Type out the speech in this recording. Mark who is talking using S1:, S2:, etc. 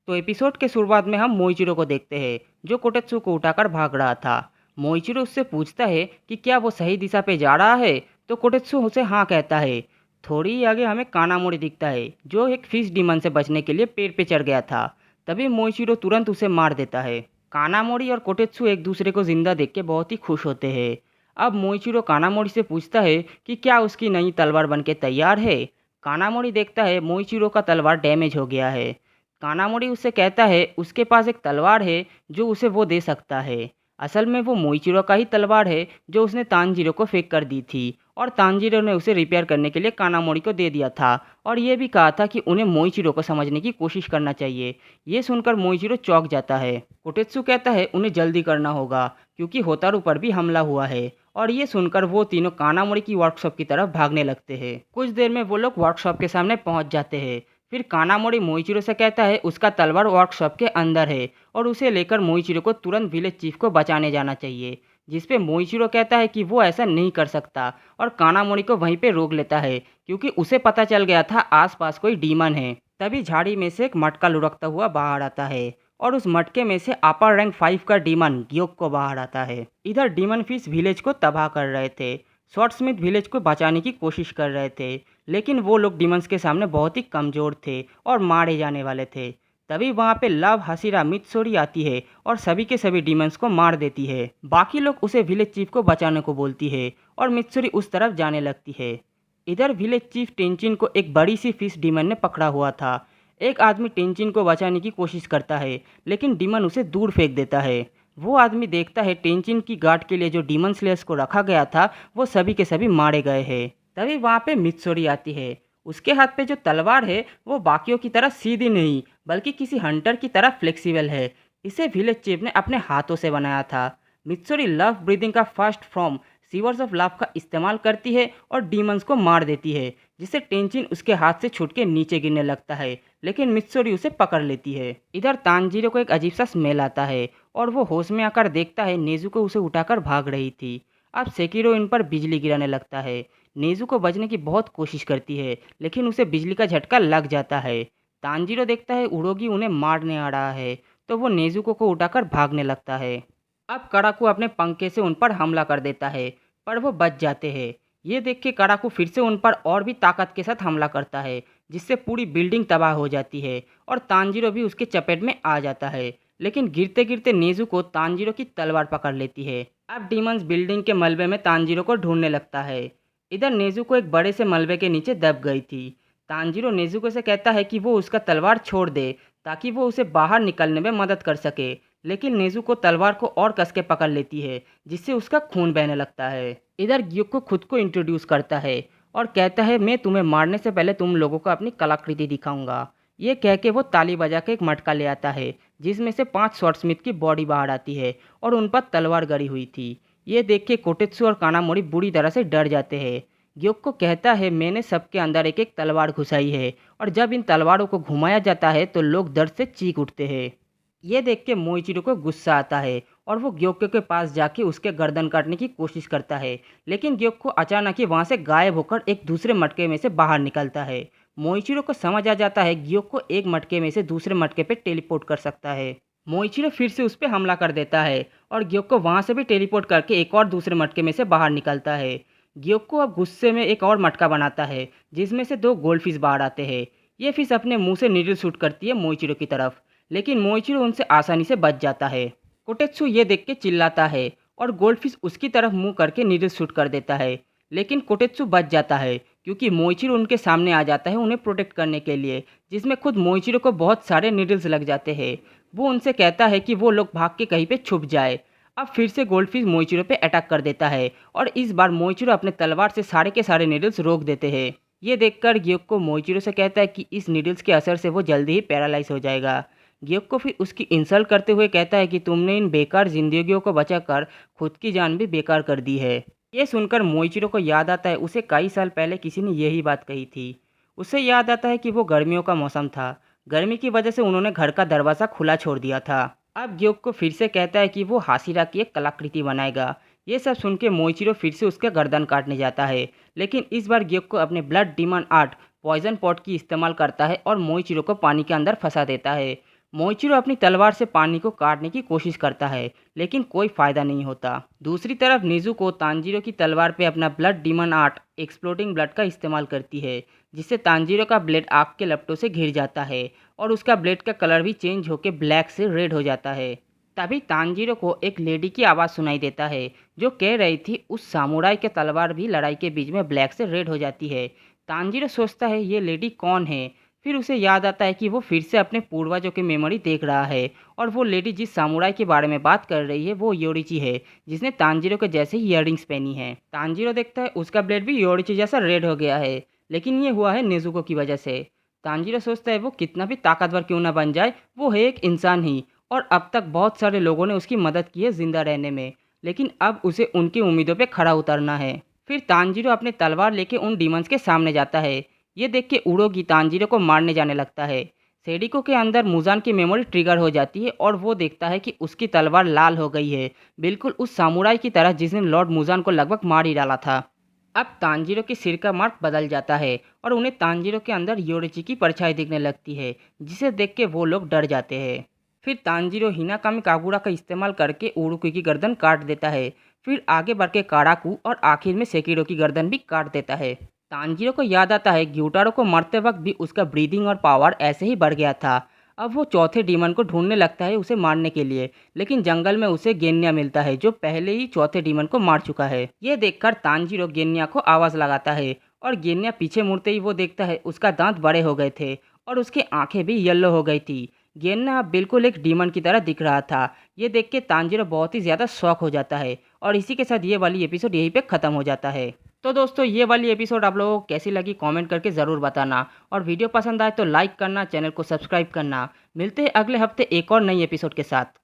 S1: तो एपिसोड के शुरुआत में हम मोइचिरो को देखते हैं जो कोटेत्सु को उठाकर भाग रहा था। मोइचिरो उससे पूछता है कि क्या वो सही दिशा पे जा रहा है, तो कोटेत्सु उसे हाँ कहता है। थोड़ी ही आगे हमें कानामोरी दिखता है जो एक फिश डीमन से बचने के लिए पेड़ पे चढ़ गया था। तभी मोइचिरो तुरंत उसे मार देता है। कानामोरी और कोटेत्सु एक दूसरे को जिंदा देख के बहुत ही खुश होते हैं। अब मोइचिरो कानामोरी से पूछता है कि क्या उसकी नई तलवार बनके तैयार है। कानामोरी देखता है मोइचिरो का तलवार डैमेज हो गया है। कानामोरी उससे कहता है उसके पास एक तलवार है जो उसे वो दे सकता है। असल में वो मोइचिरो का ही तलवार है जो उसने तांजीरो को फेंक कर दी थी और तांजीरो ने उसे रिपेयर करने के लिए कानामोरी को दे दिया था और ये भी कहा था कि उन्हें मोइचिरो को समझने की कोशिश करना चाहिए। ये सुनकर मोइचिरो चौंक जाता है। कोटेत्सु कहता है उन्हें जल्दी करना होगा क्योंकि होतारू पर भी हमला हुआ है। और ये सुनकर वो तीनों कानामोरी की वर्कशॉप की तरफ भागने लगते हैं। कुछ देर में वो लोग वर्कशॉप के सामने पहुंच जाते हैं। फिर कानामोरी मोइचिरो से कहता है उसका तलवार वर्कशॉप के अंदर है और उसे लेकर मोइचिरो को तुरंत विलेज चीफ को बचाने जाना चाहिए। जिस पे मोइचिरो कहता है कि वो ऐसा नहीं कर सकता और कानामोरी को वहीं पे रोक लेता है क्योंकि उसे पता चल गया था आसपास कोई डीमन है। तभी झाड़ी में से एक मटका लुढ़कता हुआ बाहर आता है और उस मटके में से अपर रैंक 5 का डीमन ग्योक को बाहर आता है। इधर डीमन फिश विलेज को तबाह कर रहे थे। स्वॉर्डस्मिथ विलेज को बचाने की कोशिश कर रहे थे लेकिन वो लोग डीमंस के सामने बहुत ही कमज़ोर थे और मारे जाने वाले थे। तभी वहाँ पे लव हसीरा मित्सोरी आती है और सभी के सभी डीमंस को मार देती है। बाकी लोग उसे विलेज चीफ को बचाने को बोलती है और मित्सोरी उस तरफ जाने लगती है। इधर विलेज चीफ टेंचिन को एक बड़ी सी फिश डीमन ने पकड़ा हुआ था। एक आदमी टेंचिन को बचाने की कोशिश करता है लेकिन डीमन उसे दूर फेंक देता है। वो आदमी देखता है टेंचिन की गार्ड के लिए जो डीमन स्लेयर्स को रखा गया था वो सभी के सभी मारे गए हैं। तभी वहाँ पे मित्सोरी आती है। उसके हाथ पे जो तलवार है वो बाकियों की तरह सीधी नहीं बल्कि किसी हंटर की तरह फ्लेक्सिबल है। इसे विलेज चीफ ने अपने हाथों से बनाया था। मित्सोरी लव ब्रीदिंग का first form sewers of love का इस्तेमाल करती है और डीमंस को मार देती है जिससे टेंचिन उसके हाथ से छूट के नीचे गिरने लगता है लेकिन मित्सोरी उसे पकड़ लेती है। इधर तांजीरो को एक अजीब सा स्मेल आता है और वो होश में आकर देखता है नेजुको उसे उठाकर भाग रही थी। अब सेकिरो इन पर बिजली गिराने लगता है। नेजुको बचने की बहुत कोशिश करती है लेकिन उसे बिजली का झटका लग जाता है। तांजीरो देखता है उरोगी उन्हें मारने आ रहा है तो वो नेजुको को उठाकर भागने लगता है। अब कड़ाकू अपने पंखे से उन पर हमला कर देता है पर वो बच जाते हैं। ये देख के कड़ाकू फिर से उन पर और भी ताकत के साथ हमला करता है जिससे पूरी बिल्डिंग तबाह हो जाती है और तांजीरो भी उसके चपेट में आ जाता है। लेकिन गिरते गिरते नेजुको तांजीरो की तलवार पकड़ लेती है। अब डीमंस बिल्डिंग के मलबे में तांजीरो को ढूंढने लगता है। इधर नेजुको एक बड़े से मलबे के नीचे दब गई थी। तांजीरो नेजुको से कहता है कि वो उसका तलवार छोड़ दे ताकि वो उसे बाहर निकलने में मदद कर सके लेकिन नेजुको तलवार को और कस के पकड़ लेती है जिससे उसका खून बहने लगता है। इधर ग्योको खुद को इंट्रोड्यूस करता है और कहता है मैं तुम्हें मारने से पहले तुम लोगों को अपनी कलाकृति दिखाऊंगा। ये कह के वो ताली बजा के एक मटका ले आता है जिसमें से 5 स्वॉर्डस्मिथ की बॉडी बाहर आती है और उन पर तलवार गड़ी हुई थी। ये देख के कोटेत्सु और कानामोरी बुरी तरह से डर जाते हैं। ग्योको कहता है मैंने सबके अंदर एक एक तलवार घुसाई है और जब इन तलवारों को घुमाया जाता है तो लोग दर्द से चीख उठते हैं। ये देख के मोइचिरो को गुस्सा आता है और वो ग्योको के पास जाके उसके गर्दन काटने की कोशिश करता है लेकिन ग्योको अचानक ही वहाँ से गायब होकर एक दूसरे मटके में से बाहर निकलता है। मोइचिरो को समझ आ जाता है ग्योको एक मटके में से दूसरे मटके पे टेलीपोर्ट कर सकता है। मोइचिरो फिर से उस पर हमला कर देता है और ग्योको वहाँ से भी टेलीपोर्ट करके एक और दूसरे मटके में से बाहर निकलता है। ग्योको अब गुस्से में एक और मटका बनाता है जिसमें से 2 गोल्ड फिश बाहर आते हैं। ये फिश अपने मुंह से नीडल शूट करती है मोइचिरो की तरफ लेकिन मोइचिरो उनसे आसानी से बच जाता है। कोटेत्सु ये देख के चिल्लाता है और गोल्डफिश उसकी तरफ मुंह करके नीडल शूट कर देता है लेकिन कोटेत्सु बच जाता है क्योंकि मोइचिरो उनके सामने आ जाता है उन्हें प्रोटेक्ट करने के लिए जिसमें खुद मोइचिरो को बहुत सारे नीडल्स लग जाते हैं। वो उनसे कहता है कि वो लोग भाग के कहीं पे छुप जाए। अब फिर से गोल्डफिश मोइचिरो पे अटैक कर देता है और इस बार मोइचिरो अपने तलवार से सारे के सारे नीडल्स रोक देते हैं। ये देखकर ग्योको मोइचिरो से कहता है कि इस नीडल्स के असर से वो जल्दी ही पैरालाइज हो जाएगा। ग्योको फिर उसकी इंसल्ट करते हुए कहता है कि तुमने इन बेकार जिंदगियों को बचाकर खुद की जान भी बेकार कर दी है। ये सुनकर मोइचिरो को याद आता है उसे कई साल पहले किसी ने यही बात कही थी। उसे याद आता है कि वो गर्मियों का मौसम था। गर्मी की वजह से उन्होंने घर का दरवाज़ा खुला छोड़ दिया था। अब ग्योको फिर से कहता है कि वो हासिरा की एक कलाकृति बनाएगा। ये सब सुन के मोइचिरो फिर से उसका गर्दन काटने जाता है लेकिन इस बार ग्योको अपने blood demon art poison pot की इस्तेमाल करता है और मोइचिरो को पानी के अंदर फंसा देता है। मोइचिरो अपनी तलवार से पानी को काटने की कोशिश करता है, लेकिन कोई फायदा नहीं होता। दूसरी तरफ निजुको तांजीरो की तलवार पे अपना blood demon art exploding blood का इस्तेमाल करती है, जिससे तांजीरो का ब्लेड आग के लपटों से घिर जाता है और उसका ब्लेड का कलर भी चेंज होकर ब्लैक से रेड हो जाता है। तभी तांजीरो को एक लेडी की आवाज़ सुनाई देता है, जो कह रही थी उस सामुराई के तलवार भी लड़ाई के बीच में ब्लैक से रेड हो जाती है। तांजीरो सोचता है ये लेडी कौन है। फिर उसे याद आता है कि वो फिर से अपने पूर्वजों की मेमोरी देख रहा है, और वो लेडी जिस सामुराई के बारे में बात कर रही है वो योरिची है, जिसने तांजीरो के जैसे ही ईयररिंग्स पहनी है। तांजीरो देखता है उसका ब्लेड भी योरिची जैसा रेड हो गया है, लेकिन ये हुआ है नेजुको की वजह से। तांजीरो सोचता है वो कितना भी ताकतवर क्यों ना बन जाए, वो है एक इंसान ही, और अब तक बहुत सारे लोगों ने उसकी मदद की है जिंदा रहने में, लेकिन अब उसे उनकी उम्मीदों पे खरा उतरना है। फिर तांजीरो अपने तलवार लेके उन डीमंस के सामने जाता है। ये देख के उड़ोगी तांजीरो को मारने जाने लगता है। सेडिको के अंदर मुजान की मेमोरी ट्रिगर हो जाती है और वो देखता है कि उसकी तलवार लाल हो गई है, बिल्कुल उस सामुराई की तरह जिसने लॉर्ड मुजान को लगभग मार ही डाला था। अब तांजीरो के सिर का मार्क बदल जाता है और उन्हें तांजीरो के अंदर योरिची की परछाई दिखने लगती है, जिसे देख के वो लोग डर जाते हैं। फिर तांजीरो हिनाकामी कागुरा का इस्तेमाल करके उरुकुई की गर्दन काट देता है। फिर आगे बढ़ के काराकू और आखिर में सेकिरो की गर्दन भी काट देता है। तांजीरो को याद आता है ग्यूटारो को मरते वक्त भी उसका ब्रीदिंग और पावर ऐसे ही बढ़ गया था। अब वो चौथे डीमन को ढूंढने लगता है उसे मारने के लिए, लेकिन जंगल में उसे गेन्या मिलता है जो पहले ही चौथे डीमन को मार चुका है। ये देखकर तांजीरो गेन्या को आवाज़ लगाता है, और गेन्या पीछे मुड़ते ही वो देखता है उसका दांत बड़े हो गए थे और उसकी आंखें भी येलो हो गई थी। गेन्या अब बिल्कुल एक डीमन की तरह दिख रहा था। ये देख के तांजीरो बहुत ही ज़्यादा शॉक हो जाता है, और इसी के साथ ये वाली एपिसोड यहीं पे ख़त्म हो जाता है। तो दोस्तों ये वाली एपिसोड आप लोगों को कैसी लगी कमेंट करके ज़रूर बताना, और वीडियो पसंद आए तो लाइक करना, चैनल को सब्सक्राइब करना। मिलते हैं अगले हफ्ते एक और नई एपिसोड के साथ।